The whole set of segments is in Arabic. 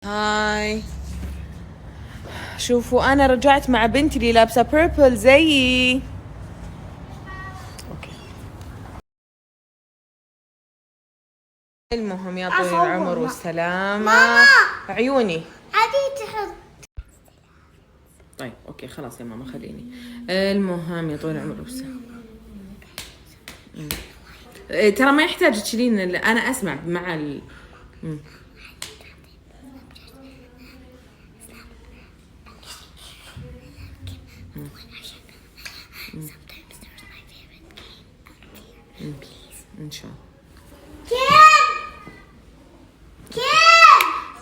هاي، شوفوا انا رجعت مع بنتي اللي لابسه بيربل زيي. اوكي، المهم يا طويل العمر والسلامه. ماما عيوني عادي تحط. طيب اوكي خلاص يا ماما خليني. المهم يا طويل العمر والسلامه. ترى ما يحتاج تشيلين انا اسمع مع ان شاء الله.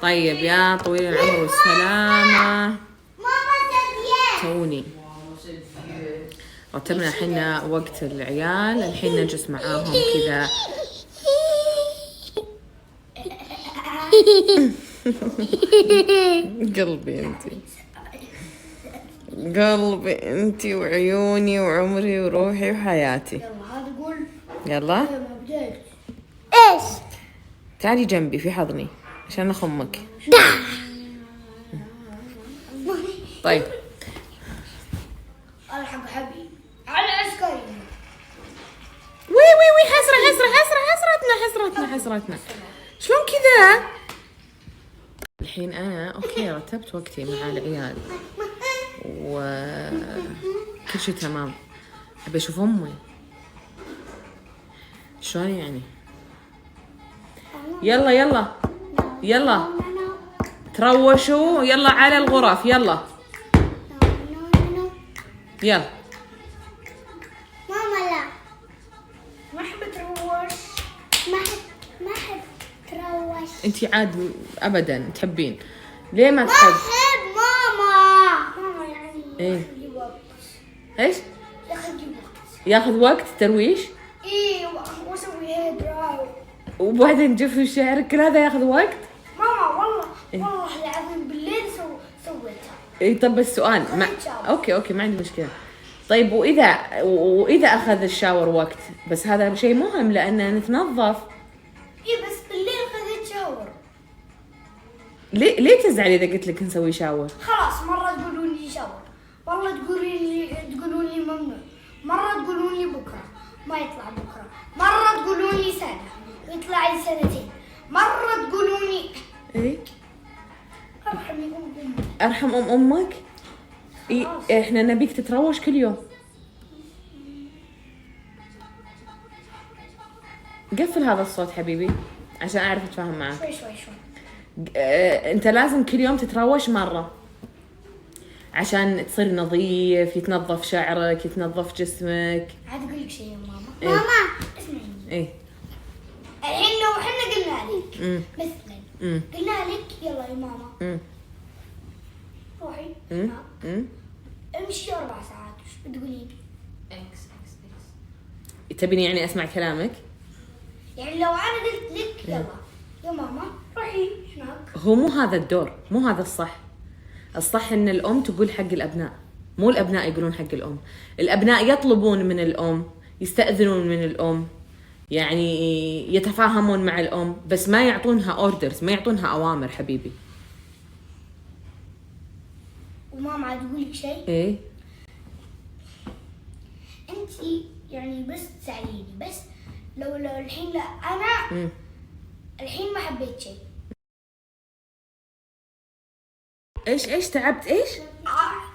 طيب يا طويل العمر والسلامة، توني رتبنا حنا وقت العيال، الحين نجلس معاهم كذا. قلبي انتي، قلبي انتي وعيوني وعمري وروحي وحياتي. يلا ايش؟ تعالي جنبي في حضني عشان اخمك. طيب الحق حبيبي على عسكري. وي حسرتنا شلون كذا؟ الحين انا اوكي رتبت وقتي مع العيال وكل شيء تمام. ابي اشوف امي. شلون يعني؟ يلا تروشوا، يلا على الغرف، يلا ماما لا ما احب تروش، ما احب تروش. انتي عاد ابدا تحبين، ليه ما ما تحب؟ احب ماما يعني ايه ياخذ وقت. ايش؟ ياخذ وقت. ياخذ وقت ترويش ايه واسوي هيد راو. وبعدين جف الشعر كل هذا ياخذ وقت. ماما والله العظيم بالليل سويتها. اي طب بس سؤال اوكي ما عندي مشكله. طيب واذا اخذ الشاور وقت، بس هذا شيء مهم لان نتنظف. ايه بس بالليل خذيت شاور. ليه تزعلي اذا قلت لك نسوي شاور؟ خلاص مرة تقولون لي شاور، مرة تقولون لي ممنوع، مرة تقولون لي بكرة ما يطلع بكرة، مرة تقولون لي سنة ويطلع لي سنتين، مرة تقولون لي ايه ارحمي امي. ارحم امك. احنا نبيك تتروش كل يوم. قفل هذا الصوت حبيبي عشان اعرف اتفاهم معك. شوي انت لازم كل يوم تتروش مرة عشان تصير نظيف، يتنظف شعرك، يتنظف جسمك. عاد اقول لك شيء يا ماما. إيه؟ ماما اسمعيني. ايه الحين لو احنا قلنا لك مثلا قلنا لك يلا يا ماما روحي امشي 4 ساعات، وش بتقولين؟ اكس تبيني يعني اسمع كلامك؟ يعني لو انا قلت لك يلا يا ماما روحي هناك. هو مو هذا الدور، مو هذا الصح ان الام تقول حق الابناء، مو الابناء يقولون حق الام. الابناء يطلبون من الام، يستأذنون من الام، يعني يتفاهمون مع الام، بس ما يعطونها اوردرز، ما يعطونها اوامر حبيبي. وماما عاد تقول لك شيء. ايه انتي يعني بس تساعديني، بس لو الحين لا انا الحين ما حبيت شيء. ايش تعبت؟ ايش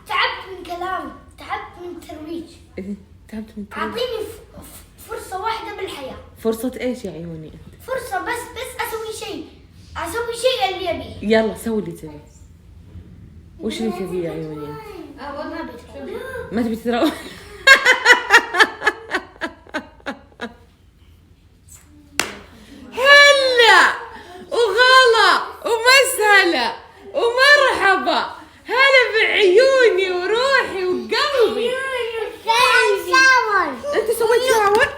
تعبت من كلامي، تعبت من الترويج. إيه؟ تعبت من الترويج. اعطيني فرصة واحدة بالحياة. فرصة ايش يا عيوني؟ فرصة بس اسوي شيء اللي ابيه. يلا سوي اللي تبي. وش اللي تبيه يا عيوني؟ ما تبي تتروج؟ هلا وغلا ومسهلا ومرحبا، هلا بعيوني وروحي وقلبي. انت سويت شاور؟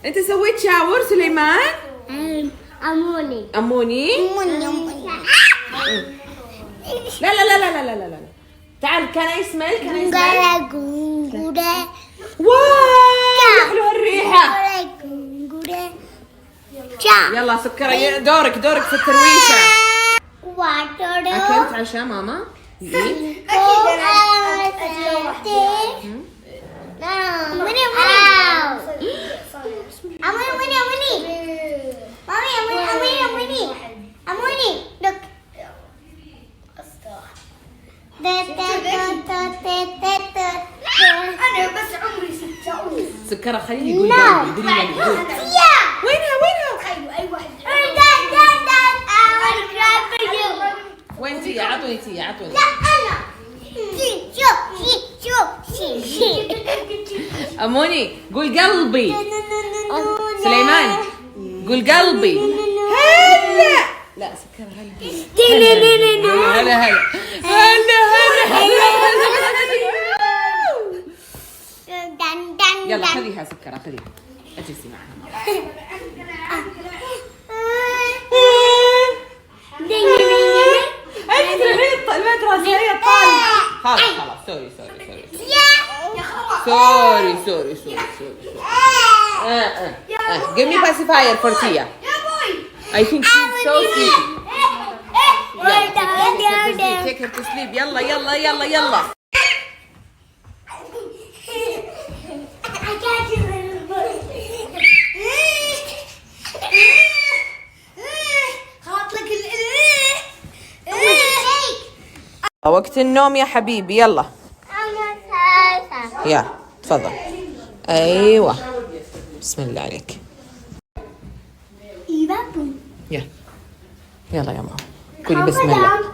انت سويت شاور سليمان؟ اموني لا تعال. كان يسمع واو حلوه الريحه. يلا سكرة، دورك في الترويشة. أكلت عشاء ماما؟ أكيد أنا بس عمري 6. سكرة خليه يقول قلبي. وينها؟ تخيلوا أي واحد. وين تيا؟ عطوني تيا. لا أنا. أموني قول قلبي. سليمان قول قلبي. هلا. لا سكرة هلا. يلا خذيها سكرة، خذيها اجلسي معها. انت الحين المدرسة هي الطالبة. خلاص سوري. Give me pacifier for Tia. I think she's so sleepy. Take her to sleep. يلا. وقت النوم يا حبيبي، يلا تفضل. ايوه بسم الله عليك. يلا يا ماما قولي بسم الله.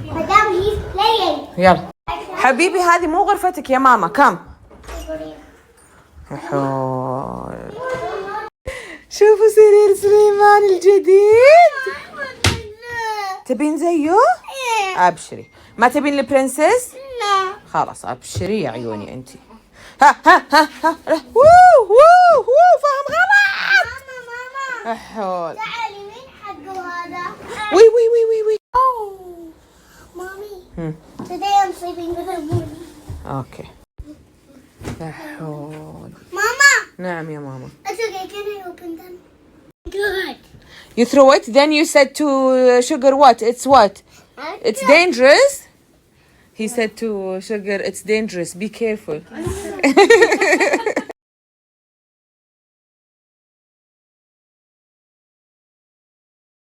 مدام he's playing. يلا حبيبي هذه مو غرفتك يا ماما. كم شوفوا سرير سليمان الجديد. تبين زيه؟ ابشري. ما تبين البرنسس؟ لا. خلاص ابشري يا عيوني انتي. ها وو فاهم غلط. ماما احول. تعالي مين حقه هذا؟ وي Mommy, today I'm sleeping with a moon. اوكي. احول. Mama. نعم يا ماما. It's okay, can I open them? Good. You threw it, then you said to Sugar what? It's what? It's dangerous? He said to Sugar, it's dangerous, be careful.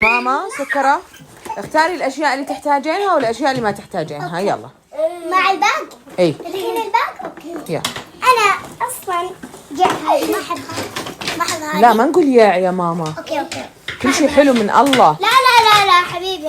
ماما سكرة، اختاري الأشياء اللي تحتاجينها والأشياء اللي ما تحتاجينها. يلا. مع الباق؟ اي. الحين الباق؟ اوكي. يلا. أنا أصلاً جاهزة ما أحب هذه. لا ما نقول يا ماما. اوكي. كل شيء حلو من الله. لا حبيبي.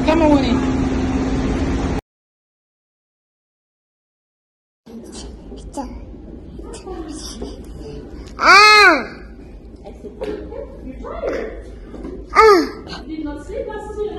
Come on, Winnie. Did not sleep last night.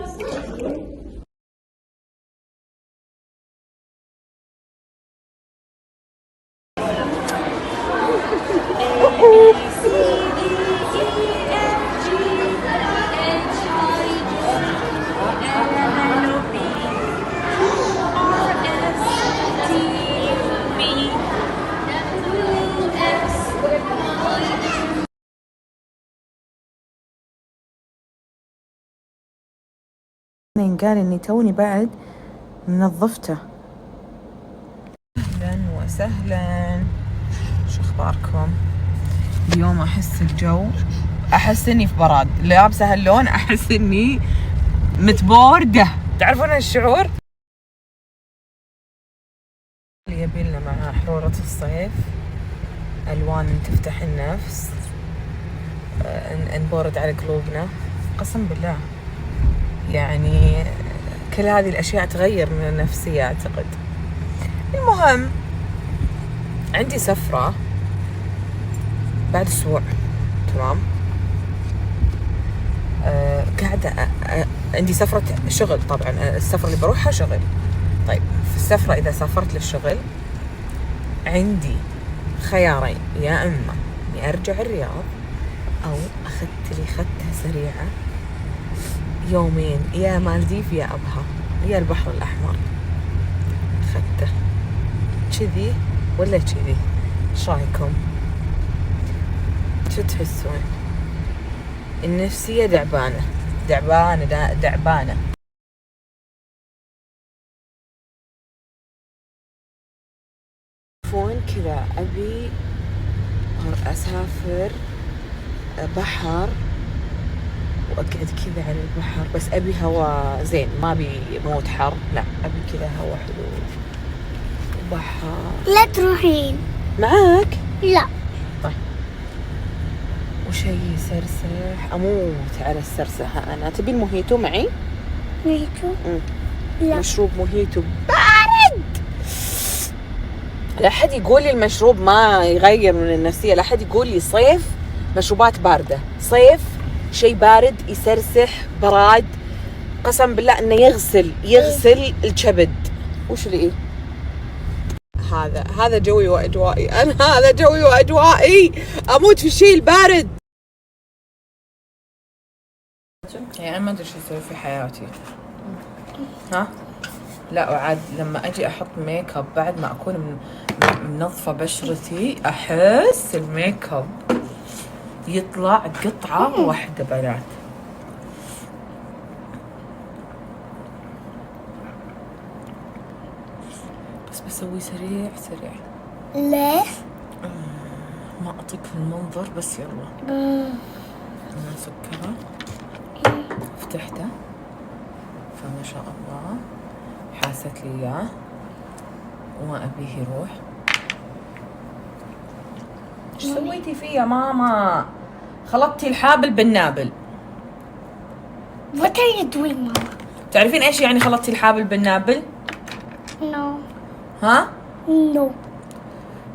قال اني توني بعد منظفته. اهلا وسهلا، شو اخباركم؟ اليوم احس الجو، احس اني في براد، لابسه هاللون احس اني متبورده، تعرفون هالشعور؟ اللي يبي لنا مع حرورة الصيف الوان تفتح النفس، نبورد على قلوبنا، قسم بالله يعني كل هذه الأشياء تغير من النفسية أعتقد. المهم عندي سفرة بعد أسبوع، تمام. قاعدة عندي سفرة شغل، طبعا السفرة اللي بروحها شغل. طيب في السفرة إذا سافرت للشغل عندي خيارين، يا إما إني أرجع الرياض أو أخذت لي خدة سريعة يومين، يا مالديف يا أبها يا البحر الأحمر. خدة كذي ولا كذي؟ ايش رايكم؟ شو تحسون؟ النفسية دعبانة دعبانة دعبانة. فون كذا أبي أسافر بحر وأقعد كذا على البحر، بس أبي هوا زين، ما أبي موت حر، لا أبي كذا هوا حلو بحر. لا تروحين معاك؟ لا. طيب وشي يسرسح، أموت على السرسحة أنا. تبي الموهيتو معي؟ موهيتو؟ لا. مشروب موهيتو بارد. لا أحد يقول لي المشروب ما يغير من النفسية، لا أحد يقول لي صيف مشروبات باردة، صيف شي بارد يسرسح براد، قسم بالله إنه يغسل الكبد. وش اللي إيه؟ هذا جوي وأجوائي أنا، هذا جوي وأجوائي، أموت في الشيء البارد. يعني أنا ما أدري شو أسوي في حياتي، ها؟ لا وعاد لما أجي أحط ميك اب بعد ما أكون منظفة بشرتي، أحس الميك اب يطلع قطعة واحدة بنات. بس بسوي سريع. ليه؟ ما أطيق في المنظر، بس يلا. أنا سكره فتحته فما شاء الله حاست لي إياه وما أبيه يروح. إيش سويتي فيه يا ماما؟ خلطتي الحابل بالنابل. What are you doing, ماما؟ تعرفين إيش يعني خلطتي الحابل بالنابل؟ No. ها؟ No.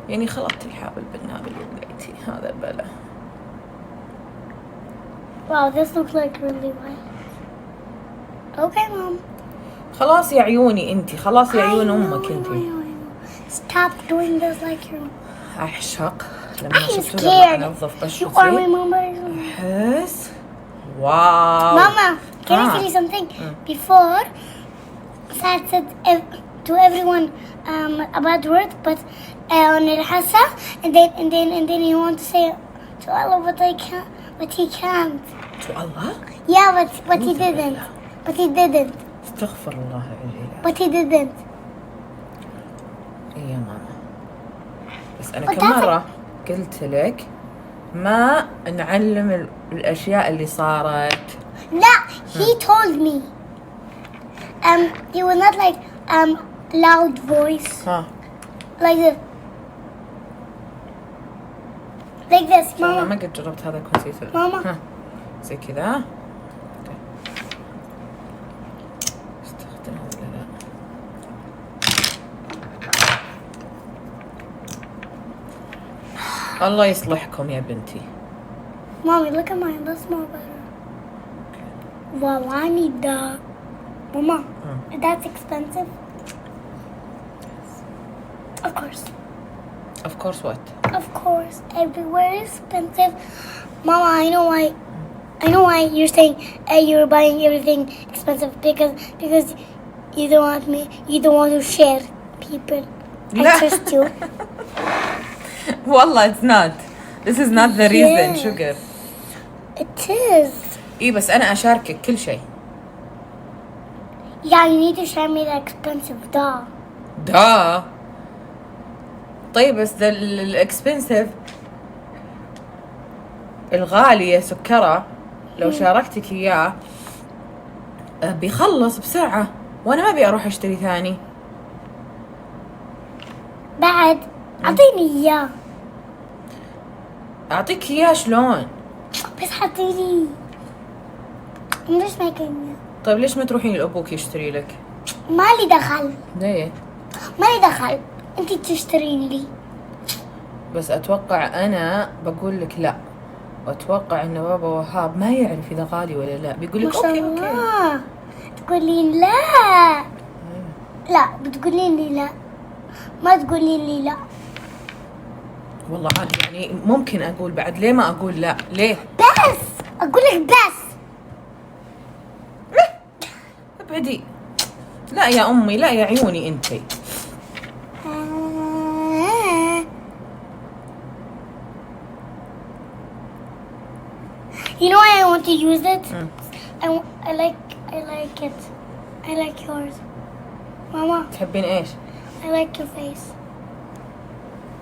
يعني خلطتي الحابل بالنابل وبقيتي هذا البلا. Wow, this looks like really white. Okay, Mom. خلاص يا عيوني انتي، خلاص يا عيون امك انتي. Stop doing this like you. اعشق لما I'm شفتوا لما انظف scared. You are بشرتي remembering. احس واو. Mama, can I tell you something? Before, Sad said to everyone a bad word, but on الحاسة, and then he wants to say to Allah, but he can't. To Allah? Yeah, but he didn't. But he didn't. استغفر الله العلي. But he didn't. يا ماما بس انا كم مرة قلت لك ما نعلم الاشياء اللي صارت. لا, he told me. He was not like loud voice. ها Like this. Like this, انا Mama. ما قد جربت هذا الكونسيلر. ماما. ها زي كذا استخدمه ولا لا؟ الله يصلحكم يا بنتي. Mommy, look at mine. That's more better. Wow, I need that. Mama, that's expensive. Of course. Of course what? Of course. Everywhere is expensive. Mama, I know why you're saying you're buying everything expensive because you don't want to share people. I لا. trust you. والله it's not. This is not the reason, Yeah. sugar. It is. إيه بس أنا أشاركك كل شيء. Yeah, you need to share me the expensive doll. دا طيب بس ده الإكسبنسيف الغالي يا سكرة لو شاركتك إياه بيخلص بسرعة وأنا ما أبي أروح أشتري ثاني. بعد أعطيني إياه. أعطيك إياه شلون؟ بس حطيني. I'm just making it. طيب ليش ما تروحين لأبوك يشتري لك؟ مالي دخل. ليه؟ مالي دخل، انتي تشترين لي. بس أتوقع أنا بقول لك لا، وأتوقع إن بابا وهاب ما يعرف إذا غالي ولا لا، بيقول ما لك شاء أوكي. الله. تقولين لا. لا بتقولين لي لا، ما تقولين لي لا. والله عاد يعني ممكن أقول بعد، ليه ما أقول لا؟ ليه؟ بس اقول لك بس. ابعدي. لا يا أمي، لا يا عيوني أنتي. You know why I want to use it? I like it. I like yours. Mama, تحبين إيش؟ I like your face.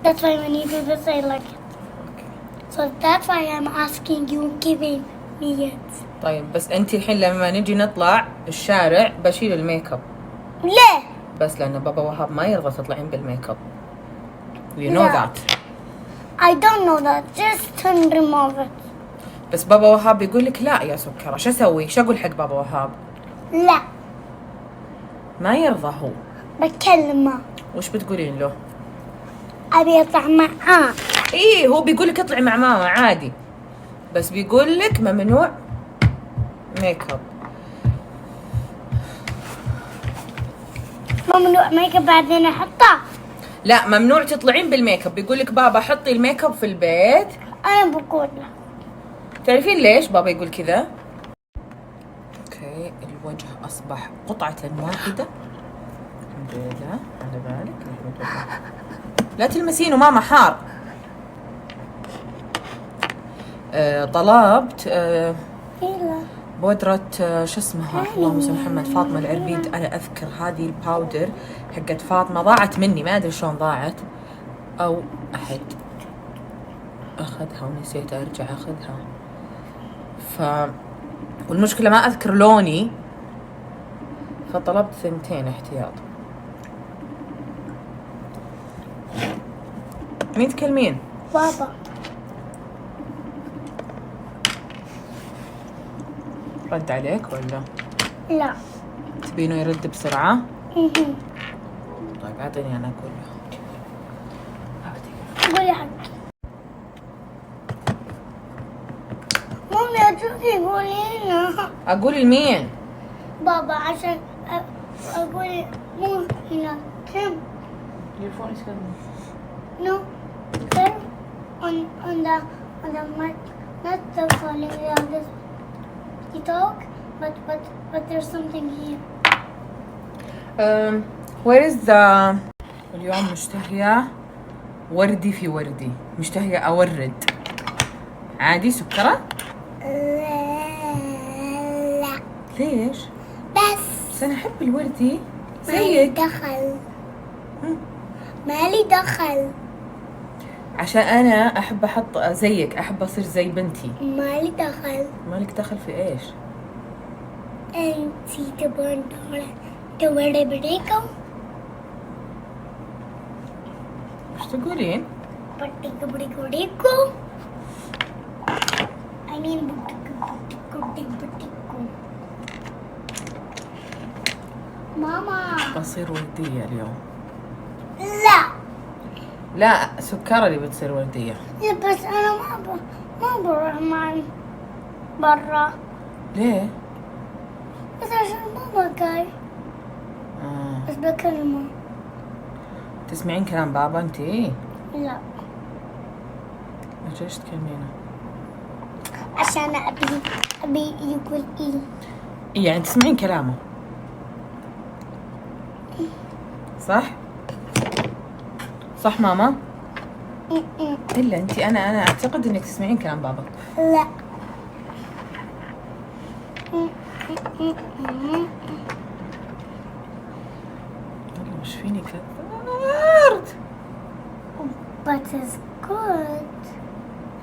That's why when you do this, I like it. So that's why I'm asking you, giving me it. طيب بس أنتي الحين لما نجي نطلع الشارع بشيل الميك اب، ليه؟ بس لأن بابا وهاب ما يرضى تطلعين بالميك اب. You know لا. that. I don't know that. Just remove it. بس بابا وهاب يقول لك لا يا سكرة، شو أسوي؟ شو أقول حق بابا وهاب؟ لا. ما يرضى هو. بكلمه. وش بتقولين له؟ أبي أطلع معاه. إيه هو بيقول لك اطلعي مع ماما عادي، بس بيقول لك ممنوع ميك اب. ممنوع ميك اب بعدين أحطه. لا ممنوع تطلعين بالميك اب، بيقول لك بابا حطي الميك اب في البيت. أنا بقول له. تعرفين ليش بابا يقول كذا؟ اوكي الوجه اصبح قطعة واحدة. الحمد لله على بالك. لا تلمسينه ماما حار. طلبت يلا. بودرة شو اسمها، اللهم صل محمد، فاطمة العربيد. أنا أذكر هذه الباودر حقت فاطمة ضاعت مني، ما أدري شلون ضاعت، أو أحد أخذها ونسيت أرجع أخذها. والمشكلة ما أذكر لوني، فطلبت 2 احتياط. مين تكلمين؟ بابا. رد عليك ولا؟ لا. تبينه يرد بسرعة؟ مهم. طيب أعطيني أنا أقول له. قولي حق. مامي أتوقي قولي هنا. أقول لمين؟ بابا عشان أقول مو هنا. كم؟ Your phone is coming. No. There on the mic. Not the falling down this. You talk, but there's something here. Where is the اليوم مشتهية وردي في وردي، مشتهية أورد عادي سكرة؟ لا. ليش؟ بس أنا أحب الوردي مالي زيك. دخل. مالي دخل. عشان أنا أحب أحط زيك، أحب أصير زي بنتي. مالي دخل. مالك دخل في إيش؟ انتي تبون توري بريكم. وش تقولين؟ بطيكو بريكو ريكو. I mean بطيكو. ماما. بصير وردية اليوم. لا. لا سكرة اللي بتصير وردية. لا بس أنا ما بروح معي برا. ليه؟ بس عشان بابا جاي. بس بكلمه. تسمعين كلام بابا انتي؟ لا. ليش تكلمينه؟ عشان أبي يقول إيه. يعني تسمعين كلامه صح؟ صح ماما؟ إلا انتي أنا أعتقد إنك تسمعين كلام بابا. لا. والله وش فيني كثرت؟ But it's good.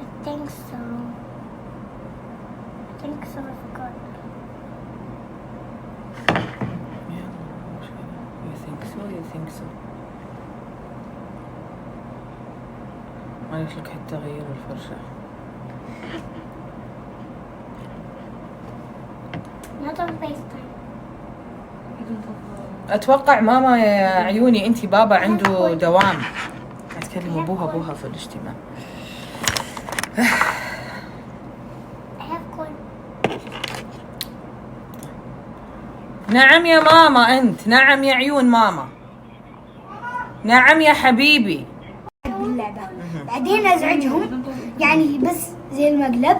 I think so. I think so. It's good. You think so? You think so? معليش لك حتى غير الفرشة. Not on FaceTime. اتوقع ماما يا عيوني انتي بابا عنده دوام. اتكلم ابوها في الاجتماع. نعم يا ماما انت، نعم يا عيون ماما، نعم يا حبيبي. اللعبة بعدين ازعجهم يعني بس زي المقلب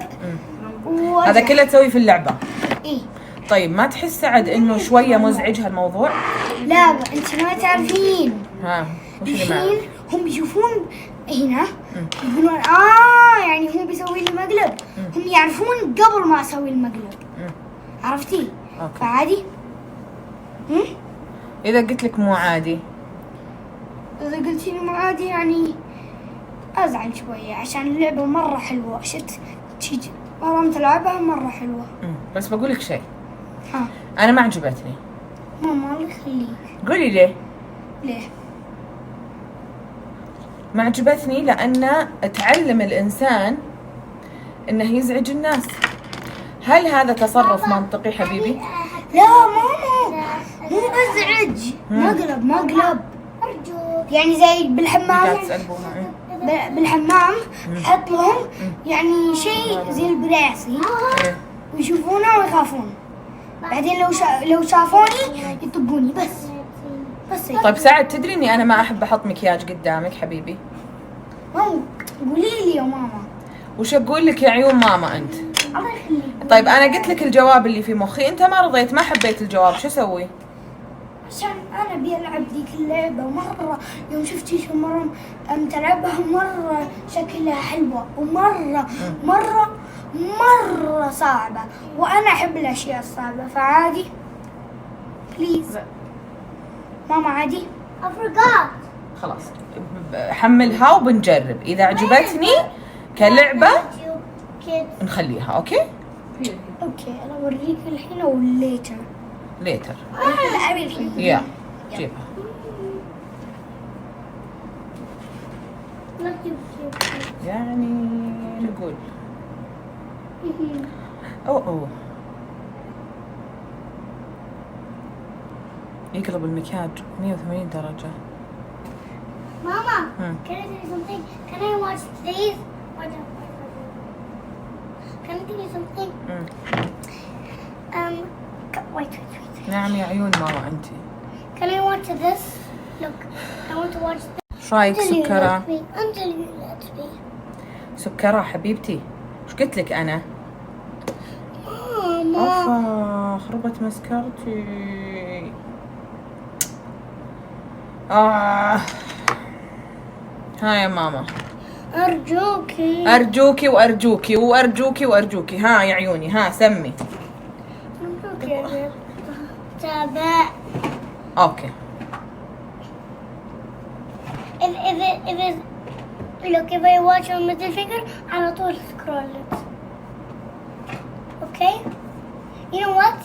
هذا كله تسوي في اللعبة. ايه. طيب ما تحس سعد انه شوية مزعج هالموضوع؟ لا انت ما تعرفين. ها وش اللي الحين معك؟ هم يشوفون هنا يقولون يعني هو بيسوي لي مقلب. هم يعرفون قبل ما اسوي المقلب. عرفتي؟ أوكي. فعادي. اذا قلت لك مو عادي؟ اذا قلتي لي مو عادي يعني ازعل شوية عشان اللعبة مرة حلوة. تيجي مرة تلعبها مرة حلوة. بس بقول لك شيء، ها انا ما عجبتني. ماما الله يخليك. قولي ليه؟ ليه؟ ما عجبتني لأن تعلم الإنسان إنه يزعج الناس. هل هذا تصرف منطقي حبيبي؟ لا ماما مو ازعج. مقلب يعني زي بالحمام. قاعد تسأل أبوها. بالحمام حط لهم يعني شيء زي البراسي ويشوفونه ويخافون. بعدين لو شافوني يطقوني بس هيك. طيب سعد، تدري إني أنا ما أحب أحط مكياج قدامك حبيبي؟ ماما قولي لي يا ماما. وش أقول لك يا عيون ماما أنت؟ الله يخليك. طيب أنا قلت لك الجواب اللي في مخي، أنت ما رضيت، ما حبيت الجواب، شو أسوي؟ عشان انا بلعب ذيك اللعبه مره. يوم شفتي شو مره تلعبها مره شكلها حلوه ومره صعبه وانا احب الاشياء الصعبه. فعادي بليز ماما عادي. I forgot. خلاص حملها وبنجرب، إذا عجبتني كلعبة نخليها. أوكي؟ اوكي انا اوريك الحين او ليتر. ليتر. لا ابي الحين. يا جيبها. يعني نقول أوه يقلب المكياج 180 درجة. ماما can I tell you something? Can I watch these? Can I tell you something? Wait. نعم يا عيون ماما أنت. Can I watch this? Look, I want to watch this. ايش رايك سكرة؟ Until you let me. سكرة حبيبتي، ايش قلت لك أنا؟ ماما. أوفا خربت مسكرتي. ها يا ماما. أرجوكي. أرجوكي. ها يا عيوني، ها سمي. أرجوكي. تابع. أوكي. If I watch on middle finger على طول scroll it. Okay? You know what?